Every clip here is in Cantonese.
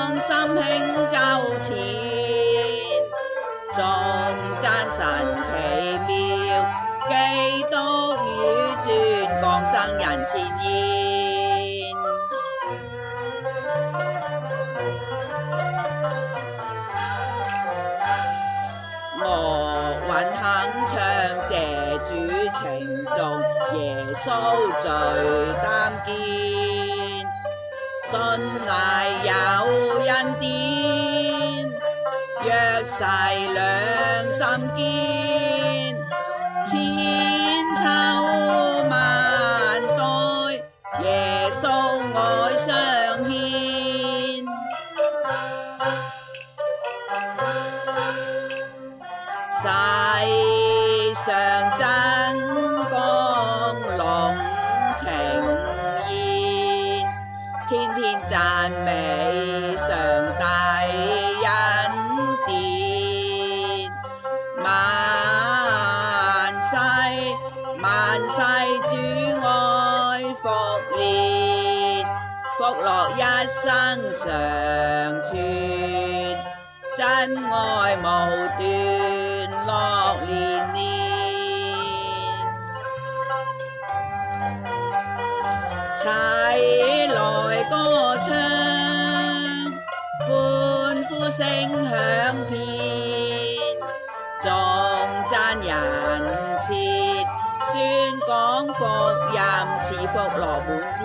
光心興周前，頌讚神奇妙，基督與尊降生人前現。我魂鏗鏘謝主情重，耶穌最擔堅，信賴有恩典，約誓良心堅，千秋萬代，耶穌愛相牽。世上真光榮呈現，天天讚美上帝恩典，萬世主愛復烈，福樂一生常存，真愛無斷樂連連。齊來歌唱，歡呼聲響遍，頌讚人切，宣講福音，賜福樂滿添。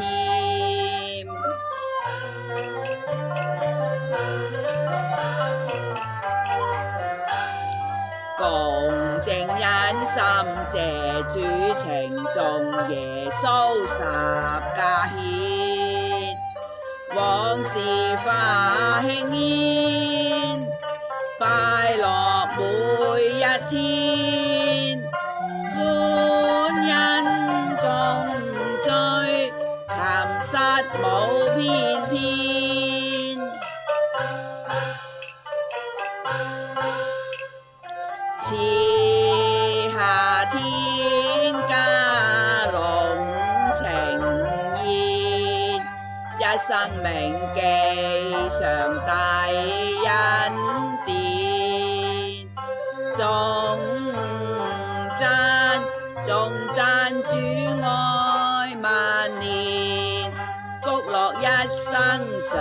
共正忍心謝主情重，耶穌十架獻，往事化慶宴，快樂每一天，歡欣共聚，含實無偏偏。賜下天家龍呈現，一生銘記上帝恩典，頌讚主愛萬年，福樂一生常